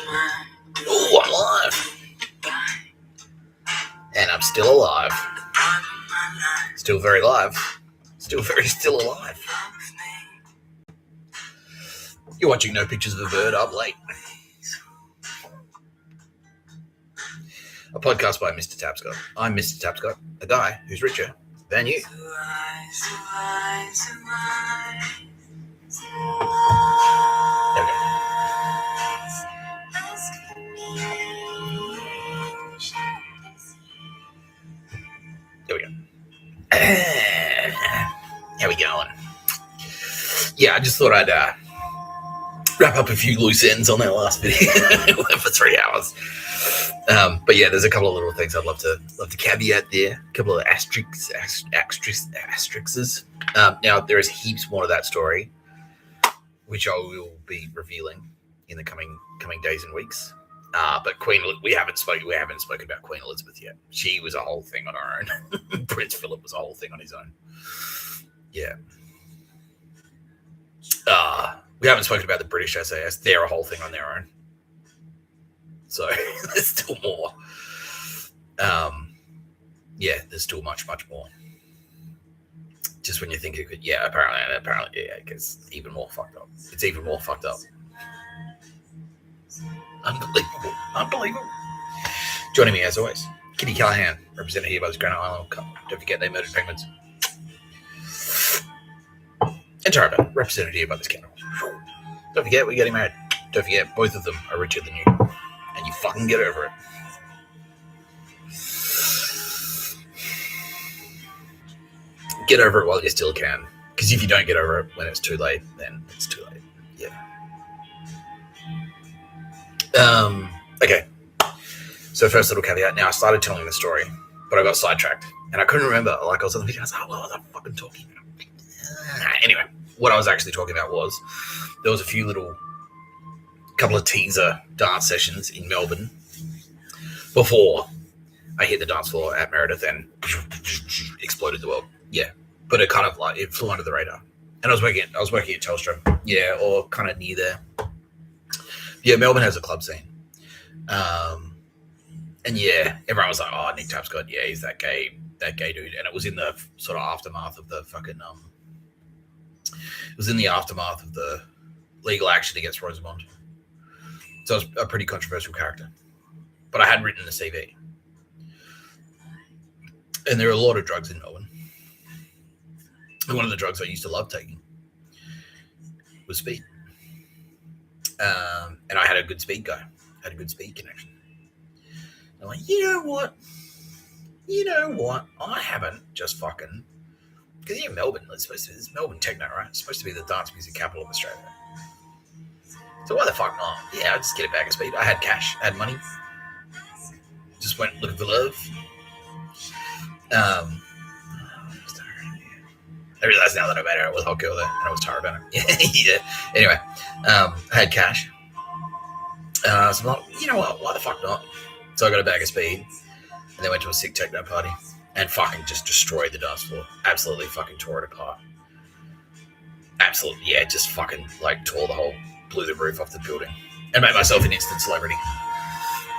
Oh, I'm live. And I'm still alive. Still very live. Still alive. You're watching No Pictures of a Bird Up Late. A podcast by Mr Tapscott. I'm Mr Tapscott, a guy who's richer than you. There we go. There we go. How we going? Yeah, I just thought I'd wrap up a few loose ends on that last video. It went for 3 hours. But yeah, there's a couple of little things I'd love to caveat there. A couple of asterisks. Now there is heaps more to that story, which I will be revealing in the coming days and weeks. But we haven't spoken about Queen Elizabeth yet. She was a whole thing on her own. Prince Philip was a whole thing on his own. Yeah. We haven't spoken about the British SAS. They're a whole thing on their own. So there's still more. Yeah, there's still much more. Just when you think it could, yeah, apparently, yeah, it gets even more fucked up. It's even more fucked up. Unbelievable. Joining me as always, Kitty Callahan, represented here by this Granite Island Cup. Don't forget they murdered penguins. And Tara Bennett, represented here by this candle. Don't forget we're getting married. Don't forget both of them are richer than you. And you fucking get over it. Get over it while you still can. Because if you don't get over it when it's too late, then it's too late. Yeah. Okay. So first little caveat. Now I started telling the story, but I got sidetracked. And I couldn't remember. Like I was on the video, I was like, what was I fucking talking about? Anyway, what I was actually talking about was there was a couple of teaser dance sessions in Melbourne before I hit the dance floor at Meredith and exploded the world. Yeah, but it kind of like it flew under the radar. And I was working at Telstra. Yeah, or kind of near there. Yeah, Melbourne has a club scene. And yeah, everyone was like, "Oh, Nick Tapscott, yeah, he's that gay dude." And it was in the sort of aftermath of the fucking it was in the aftermath of the legal action against Rosamond. So it was a pretty controversial character. But I had written the CV. And there are a lot of drugs in Melbourne. And one of the drugs I used to love taking was speed. And I had a good speed guy. I had a good speed connection. I'm like, you know what? I haven't just fucking... Because you're in Melbourne, it's Melbourne techno, right? It's supposed to be the dance music capital of Australia. So why the fuck not? Yeah, I'd just get a bag of speed. I had cash, I had money. Just went looking for love. I realized now that I met her, it was a hot girl there, and it was Tara Bennett. Yeah. Anyway, I had cash. So I'm like, you know what? Why the fuck not? So I got a bag of speed, and then went to a sick techno party. And fucking just destroyed the dance floor. Absolutely fucking tore it apart. Absolutely, yeah, just fucking like blew the roof off the building. And made myself an instant celebrity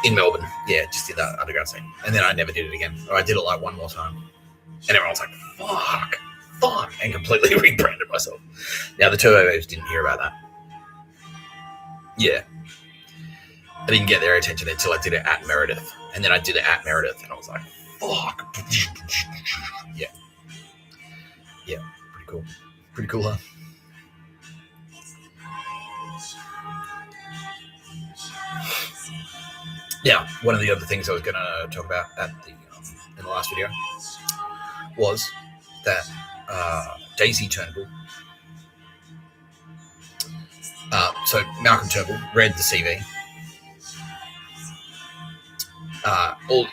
in Melbourne. Yeah, just did that underground thing. And then I never did it again. Or I did it like one more time. And everyone was like, fuck. And completely rebranded myself. Now the Turbo Babes didn't hear about that. Yeah. I didn't get their attention until I did it at Meredith. And then I did it at Meredith and I was like, fuck. Yeah. Pretty cool, huh? Now, one of the other things I was going to talk about in the last video was that Daisy Turnbull. So Malcom Turnbull read the CV.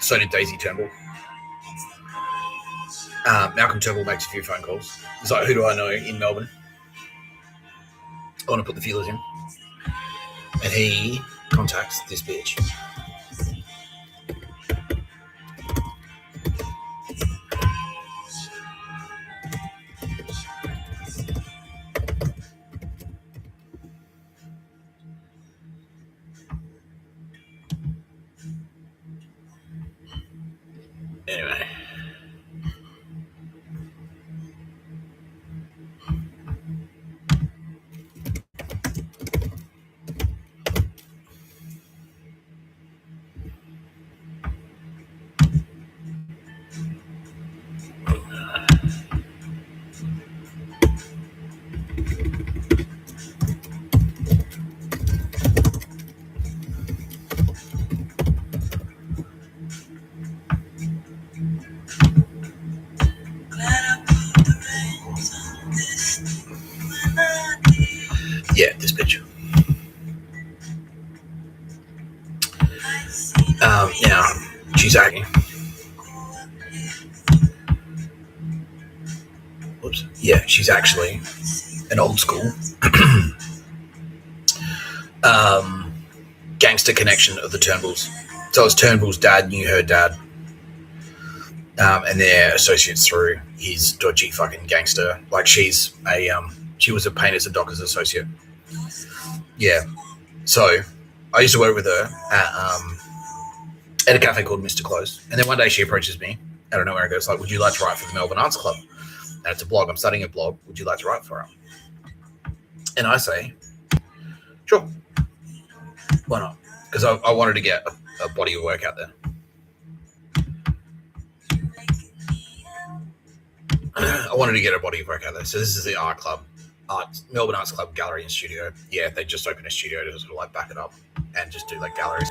So did Daisy Turnbull. Malcom Turnbull makes a few phone calls. He's like, who do I know in Melbourne? I want to put the feelers in. And he contacts this bitch. Anyway. Yeah, this picture. Now, she's acting. Whoops. Yeah, she's actually an old school gangster connection of the Turnbulls. So it's Turnbull's dad knew her dad, and they're associates through his dodgy fucking gangster. Like she was a painters and dockers associate. Yeah. So I used to work with her at a cafe called Mr Close, and then one day she approaches me. I don't know where it goes. Like, would you like to write for the Melbourne Arts Club? And it's a blog. I'm starting a blog. Would you like to write for her? And I say, sure. Why not? Because I wanted to get a body of work out there. I wanted to get a body of work out there. So this is the art club, Melbourne Arts Club Gallery and Studio. Yeah, they just opened a studio to sort of like back it up and just do like galleries.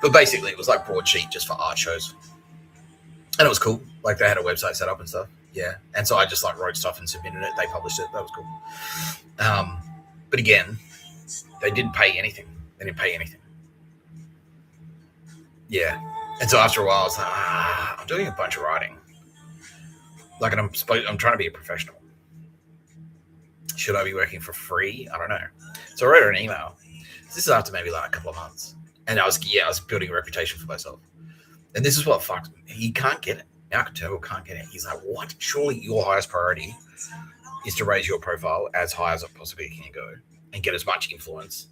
But basically, it was like broadsheet just for art shows, and it was cool. Like they had a website set up and stuff. Yeah, and so I just like wrote stuff and submitted it. They published it. That was cool. But again, they didn't pay anything. They didn't pay anything. Yeah, and so after a while, I was like, I'm doing a bunch of writing. Like, I'm trying to be a professional. Should I be working for free? I don't know. So I wrote her an email. This is after maybe like a couple of months, and I was building a reputation for myself. And this is what fucked me. He can't get it. Malcom Turnbull can't get it. He's like, what? Surely your highest priority is to raise your profile as high as it possibly can go and get as much influence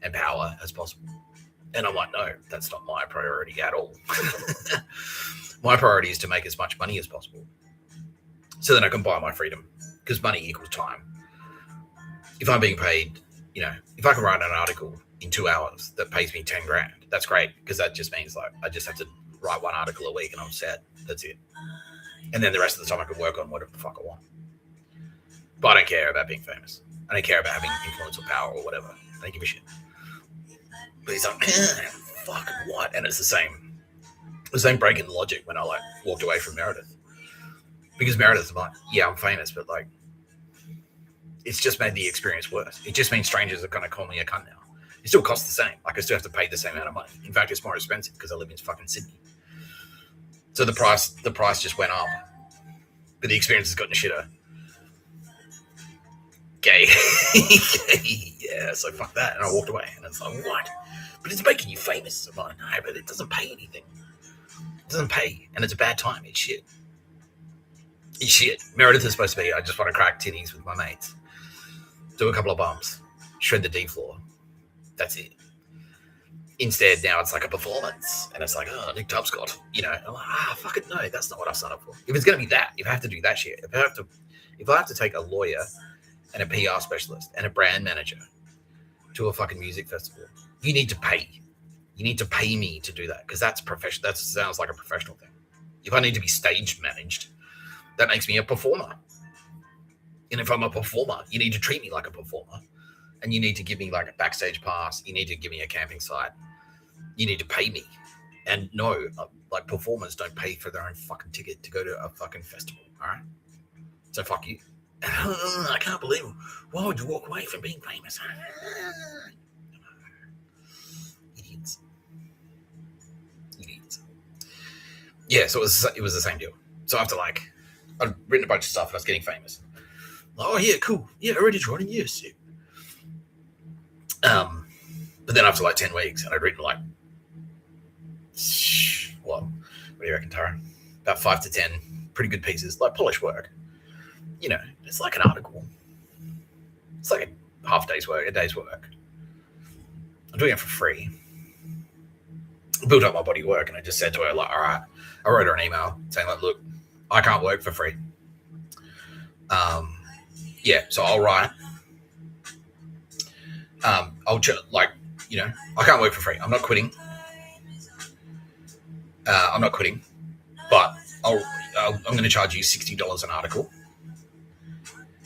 and power as possible. And I'm like, no, that's not my priority at all. My priority is to make as much money as possible so that I can buy my freedom, because money equals time. If I'm being paid, if I can write an article in 2 hours that pays me 10 grand, that's great, because that just means like I just have to write one article a week and I'm set. That's it. And then the rest of the time I can work on whatever the fuck I want. But I don't care about being famous. I don't care about having influence or power or whatever. I don't give a shit. But he's like, fuck what? And it's the same break in logic when I like walked away from Meredith. Because Meredith's like, yeah, I'm famous, but like, it's just made the experience worse. It just means strangers are going to call me a cunt now. It still costs the same. Like, I still have to pay the same amount of money. In fact, it's more expensive because I live in fucking Sydney. So the price just went up, but the experience has gotten shitter. Gay. Yeah, so fuck that. And I walked away, and it's like, what? But it's making you famous. I'm like, no, but it doesn't pay anything. It doesn't pay, and it's a bad time. It's shit. It's shit. Meredith is supposed to be, I just want to crack titties with my mates, do a couple of bumps, shred the D floor. That's it. Instead, now it's like a performance, and it's like, oh, Nick Tapscott, I'm like, fucking no, that's not what I signed up for. If it's going to be that, if I have to do that shit, if I have to take a lawyer and a PR specialist and a brand manager to a fucking music festival, you need to pay. You need to pay me to do that, because that's professional. That sounds like a professional thing. If I need to be stage managed, that makes me a performer. And if I'm a performer, you need to treat me like a performer. And you need to give me like a backstage pass. You need to give me a camping site. You need to pay me. And no, like performers don't pay for their own fucking ticket to go to a fucking festival. All right. So fuck you. I can't believe it. Why would you walk away from being famous? Idiots. Yeah, so it was the same deal. So after like, I'd written a bunch of stuff and I was getting famous. Like, oh yeah, cool. Yeah, already writing. Yeah, sick. But then after like 10 weeks, and I'd written like, what do you reckon, Tara? About 5 to 10 pretty good pieces, like polished work. It's like an article. It's like a day's work. I'm doing it for free. built up my body of work, and I just said to her, like, all right, I wrote her an email saying, like, look, I can't work for free. So I'll write. I can't work for free. I'm not quitting. But I'm going to charge you $60 an article.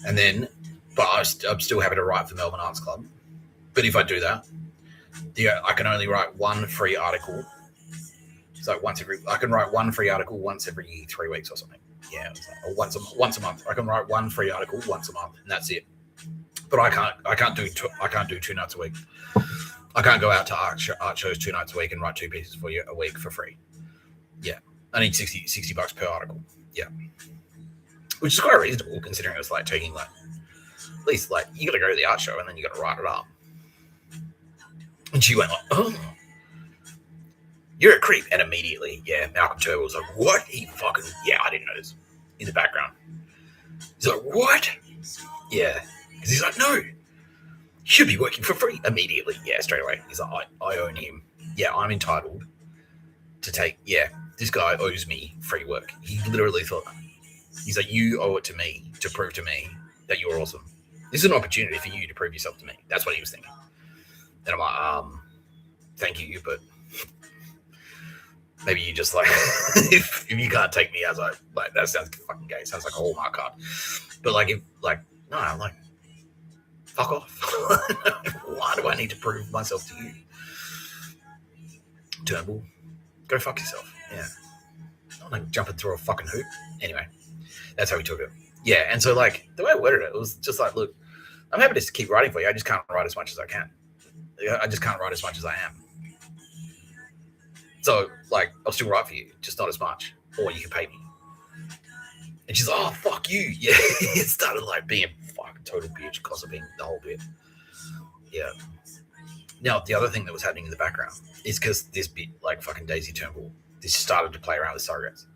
And then, but I'm still happy to write for Melbourne Arts Club. But if I do that, I can only write one free article. So I can write one free article once every 3 weeks or something. Yeah, or once a month. I can write one free article once a month, and that's it. But I can't do 2 nights a week. I can't go out to art shows 2 nights a week and write 2 pieces for you a week for free. Yeah, I need $60 per article. Yeah, which is quite reasonable considering it's like taking like at least like you got to go to the art show and then you got to write it up. And she went like, oh, you're a creep. And immediately, Malcom Turnbull was like, what? He fucking, I didn't know this in the background. He's like, what? Yeah. Because he's like, no, you should be working for free immediately. Yeah, straight away. He's like, I own him. Yeah, I'm entitled to take, this guy owes me free work. He literally thought that. He's like, you owe it to me to prove to me that you're awesome. This is an opportunity for you to prove yourself to me. That's what he was thinking. And I'm like, thank you, but maybe you just like, if you can't take me as like that sounds fucking gay. It sounds like a Hallmark card. But like, no, I'm like, fuck off. Why do I need to prove myself to you? Turnbull, go fuck yourself. Yeah. I'm like jumping through a fucking hoop. Anyway, that's how we took it. Yeah. And so like the way I worded it was just like, look, I'm happy to keep writing for you. I just can't write as much as I can. I just can't write as much as I am. So, like, I'll still write for you, just not as much. Or you can pay me. And she's like, oh, fuck you. Yeah, it started, like, being fucking total bitch, gossiping the whole bit. Yeah. Now, the other thing that was happening in the background is because this bit, like, fucking Daisy Turnbull, this started to play around with surrogates.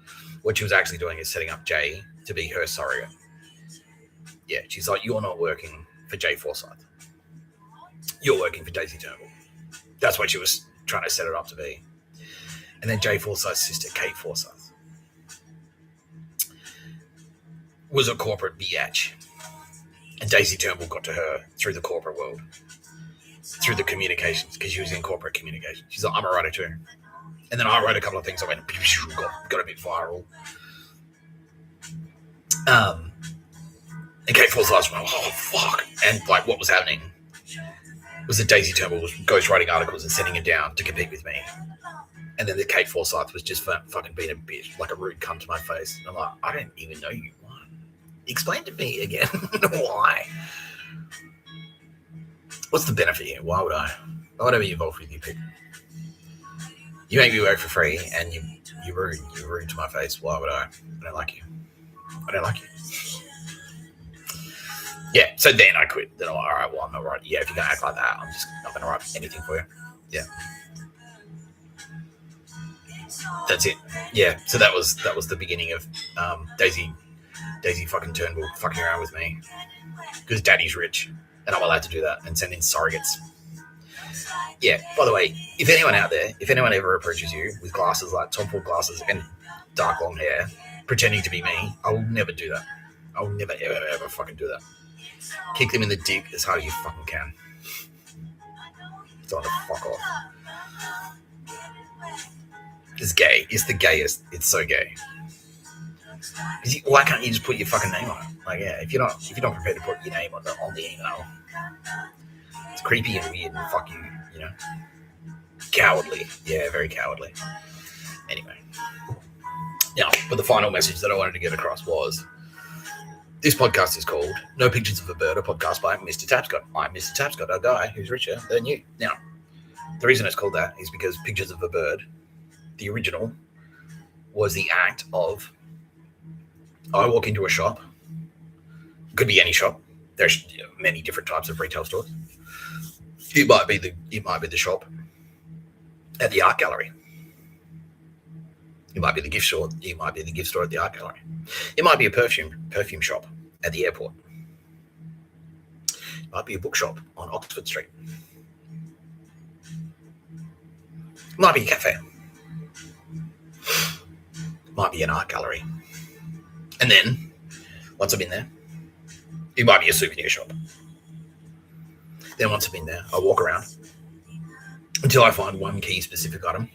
What she was actually doing is setting up Jay to be her surrogate. Yeah, she's like, you're not working for Jay Forsyth. You're working for Daisy Turnbull. That's what she was trying to set it up to be. And then Jay Forsyth's sister, Kate Forsyth, was a corporate biatch. And Daisy Turnbull got to her through the corporate world, through the communications, because she was in corporate communications. She's like, I'm a writer too. And then I wrote a couple of things that went, got a bit viral. And Kate Forsyth went, oh, fuck. And like what was happening was that Daisy Turnbull was ghostwriting articles and sending it down to compete with me. And then the Kate Forsyth was just fucking being a bitch, like a rude cunt to my face. And I'm like, I don't even know you. Why? Explain to me again. Why? What's the benefit here? Why would I be involved with you people? You make me work for free and you're rude to my face. Why would I? I don't like you. I don't like you. Yeah, so then I quit. Then I'm like, all right, well, I'm not right. Yeah, if you're going to act like that, I'm just not going to write anything for you. Yeah. That's it. Yeah, so that was the beginning of Daisy fucking Turnbull fucking around with me. Because daddy's rich, and I'm allowed to do that and send in surrogates. Yeah, by the way, if anyone out there, if anyone ever approaches you with glasses, like Tom Ford glasses and dark long hair, pretending to be me, I will never do that. I will never, ever, ever fucking do that. Kick them in the dick as hard as you fucking can. Tell them to fuck off. It's gay. It's the gayest. It's so gay. Why can't you just put your fucking name on it? Like, yeah, if you're not prepared to put your name on the email, it's creepy and weird and fuck you, you know. Cowardly. Yeah, very cowardly. Anyway. Now, but the final message that I wanted to get across was this podcast is called No Pictures of a Bird, a podcast by Mr Tapscott. I'm Mr Tapscott, a guy who's richer than you. Now, the reason it's called that is because Pictures of a Bird, the original, was the act of I walk into a shop. It could be any shop. There's many different types of retail stores. It might be the shop at the art gallery. It might be the gift store. It might be the gift store at the art gallery. It might be a perfume shop at the airport. It might be a bookshop on Oxford Street. It might be a cafe. Might be an art gallery. And then, once I'm in there, it might be a souvenir shop. Then once I'm in there, I walk around until I find one key specific item.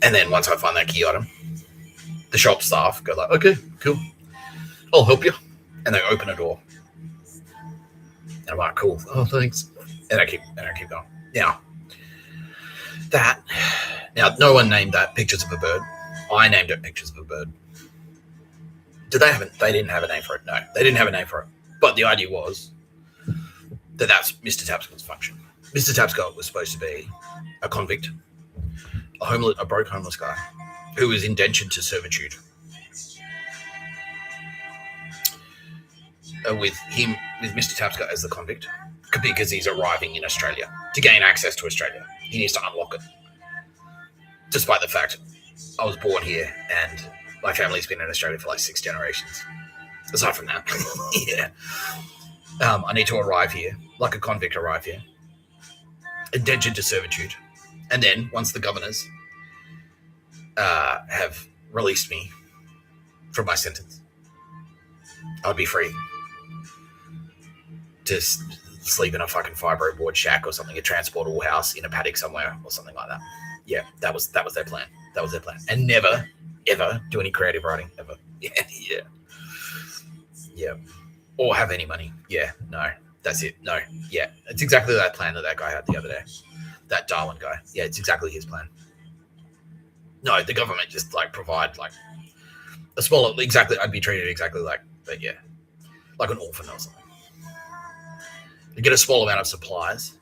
And then once I find that key item, the shop staff go like, okay, cool, I'll help you. And they open a door. And I'm like, cool, oh, thanks. And I keep going. Now, no one named that Pictures of a Bird. I named it Pictures of a Bird. They didn't have a name for it. No, they didn't have a name for it. But the idea was that that's Mr Tapscott's function. Mr Tapscott was supposed to be a convict, a broke homeless guy who was indentured to servitude. With Mr Tapscott as the convict, because he's arriving in Australia. To gain access to Australia, he needs to unlock it. Despite the fact I was born here and my family's been in Australia for like 6 generations. Aside from that, yeah. I need to arrive here, like a convict arrive here, indentured to servitude. And then, once the governors have released me from my sentence, I would be free to sleep in a fucking fibroboard shack or something, a transportable house in a paddock somewhere or something like that. Yeah, that was their plan. That was their plan. And never, ever do any creative writing, ever. Yeah. Or have any money. Yeah, no, that's it. No, yeah. It's exactly that plan that guy had the other day. That Darwin guy. Yeah, it's exactly his plan. No, the government just provide a smaller, I'd be treated exactly like an orphan or something. You get a small amount of supplies,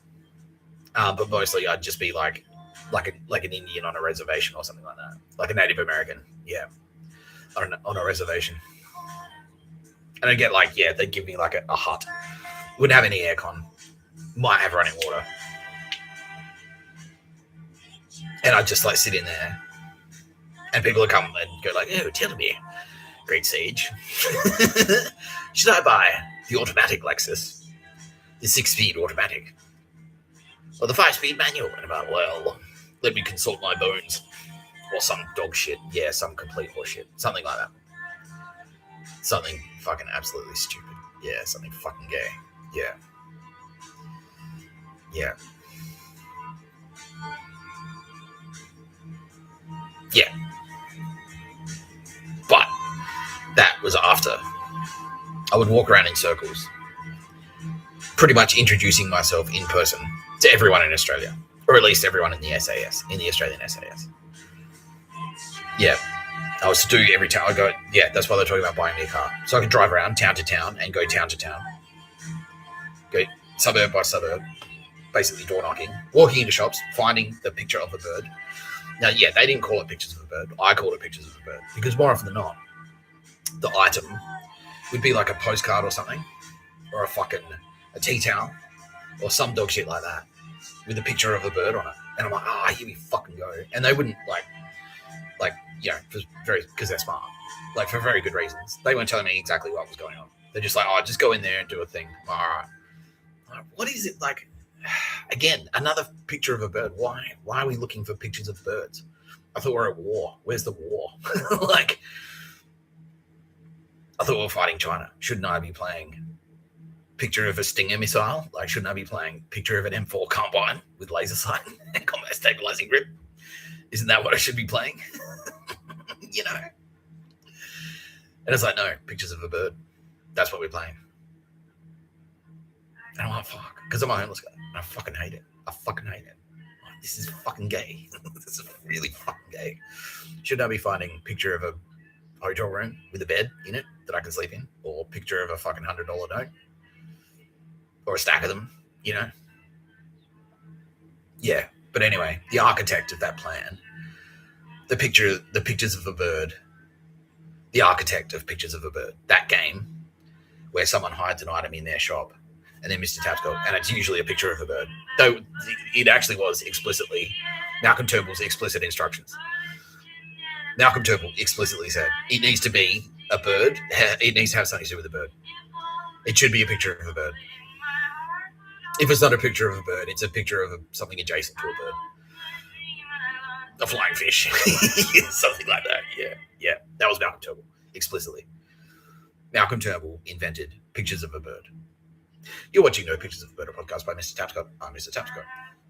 but mostly I'd just be like an Indian on a reservation or something like that, like a Native American, yeah, on a reservation. And I'd get they'd give me a hut, wouldn't have any aircon, might have running water, and I'd just sit in there, and people would come and go oh, tell me, great sage, should I buy the automatic Lexus? The 6-speed automatic, or the 5-speed manual? And about, well, let me consult my bones, or some dog shit, yeah, some complete horseshit, something like that, something fucking absolutely stupid, yeah, something fucking gay, yeah. But that was after I would walk around in circles, pretty much introducing myself in person to everyone in Australia, or at least everyone in the SAS, in the Australian SAS. Yeah, I was to do every time I go. Yeah, that's why they're talking about buying me a car, so I could drive around town to town and go town to town, go suburb by suburb, basically door knocking, walking into shops, finding the picture of a bird. Now, yeah, they didn't call it Pictures of a Bird. I called it Pictures of a Bird because more often than not, the item would be like a postcard or something, or a tea towel, or some dog shit like that, with a picture of a bird on it. And I'm like, here we fucking go. And they wouldn't because they're smart, for very good reasons. They weren't telling me exactly what was going on. They're just just go in there and do a thing. All right. What is it like? Again, another picture of a bird. Why? Why are we looking for pictures of birds? I thought we're at war. Where's the war? I thought we were fighting China. Shouldn't I be playing picture of a Stinger missile? Shouldn't I be playing picture of an M4 combine with laser sight and combat stabilizing grip? Isn't that what I should be playing? And it's no, pictures of a bird. That's what we're playing. And I'm like, fuck, because I'm a homeless guy. And I fucking hate it. This is fucking gay. This is really fucking gay. Shouldn't I be finding a picture of a hotel room with a bed in it that I can sleep in? Or a picture of a fucking $100 note? Or a stack of them, Yeah, but anyway, the architect of that plan, the Pictures of a Bird, the architect of Pictures of a Bird, that game where someone hides an item in their shop and then Mr Tapscott, and it's usually a picture of a bird. Though it actually was explicitly Malcom Turnbull's explicit instructions. Malcom Turnbull explicitly said it needs to be a bird. It needs to have something to do with a bird. It should be a picture of a bird. If it's not a picture of a bird, it's a picture of something adjacent to a bird. A flying fish. Something like that. Yeah. That was Malcom Turnbull, explicitly. Malcom Turnbull invented Pictures of a Bird. You're watching No Pictures of a Bird, a podcast by Mr Tapscott. I'm Mr Tapscott,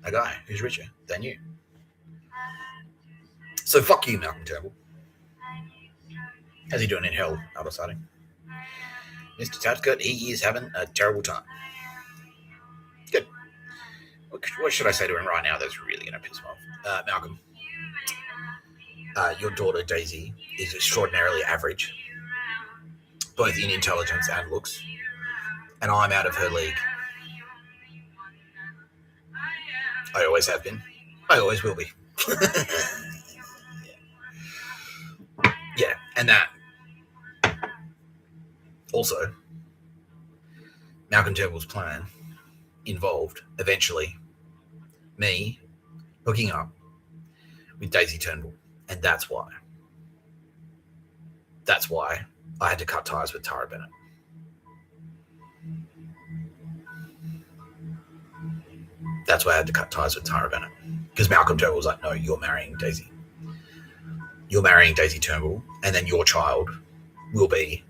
a guy who's richer than you. So fuck you, Malcom Turnbull. How's he doing in hell, out of sighting? Mr Tapscott, he is having a terrible time. Good. What should I say to him right now that's really going to piss him off? Malcom, your daughter Daisy is extraordinarily average, both in intelligence and looks, and I'm out of her league. I always have been. I always will be. Yeah, and that. Also, Malcom Turnbull's plan involved, eventually, me hooking up with Daisy Turnbull. And that's why I had to cut ties with Tara Bennett. That's why I had to cut ties with Tara Bennett. Because Malcom Turnbull was like, no, you're marrying Daisy. You're marrying Daisy Turnbull, and then your child will be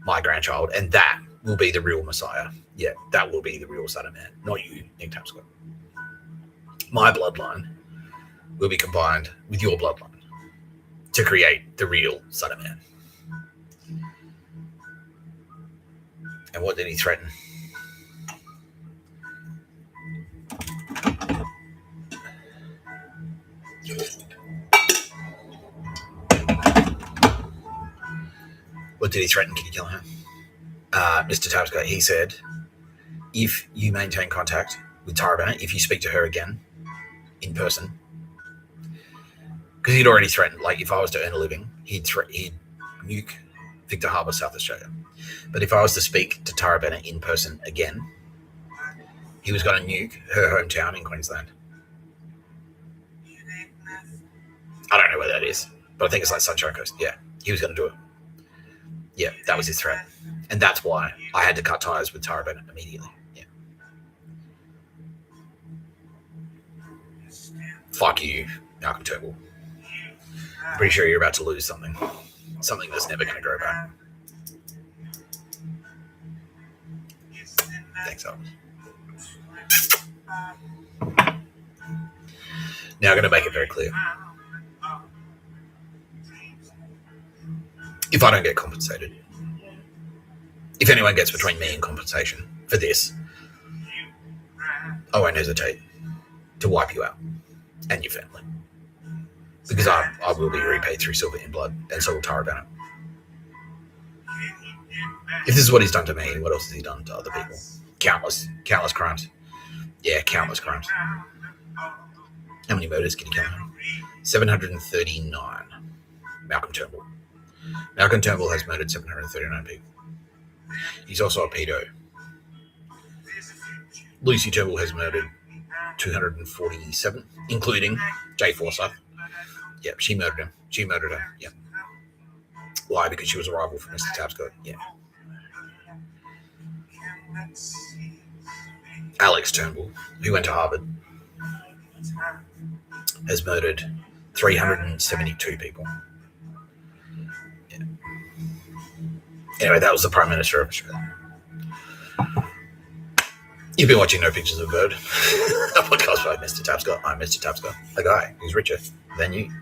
my grandchild, and that will be the real Messiah. Yeah, that will be the real Son of Man, not you, Nick Tapscott. My bloodline will be combined with your bloodline to create the real Son of Man. And what did he threaten? What did he threaten Kitty Callahan? Mr Tapscott, he said, if you maintain contact with Tara Bennett, if you speak to her again in person, because he'd already threatened, like, if I was to earn a living, he'd nuke Victor Harbour, South Australia. But if I was to speak to Tara Bennett in person again, he was going to nuke her hometown in Queensland. I don't know where that is, but I think it's like Sunshine Coast. Yeah, he was going to do it. Yeah, that was his threat. And that's why I had to cut ties with Tara Bennett immediately. Yeah. Fuck you, Malcom Turnbull. I'm pretty sure you're about to lose something. Something that's never going to grow back. Thanks, Alex. Now I'm going to make it very clear. If I don't get compensated, if anyone gets between me and compensation for this, I won't hesitate to wipe you out and your family. Because I will be repaid through silver in blood, and so will Tara Bennett. If this is what he's done to me, what else has he done to other people? Countless crimes. Yeah, countless crimes. How many murders can he count? 739. Malcom Turnbull. Malcom Turnbull has murdered 739 people. He's also a pedo. Lucy Turnbull has murdered 247, including Jay Forsyth. Yep, she murdered him. She murdered her. Yep. Why? Because she was a rival for Mr Tapscott. Yeah. Alex Turnbull, who went to Harvard, has murdered 372 people. Yeah. Anyway, that was the Prime Minister of Australia. You've been watching No Pictures of a Bird, a podcast by Mr Tapscott. I'm Mr Tapscott, a guy who's richer than you.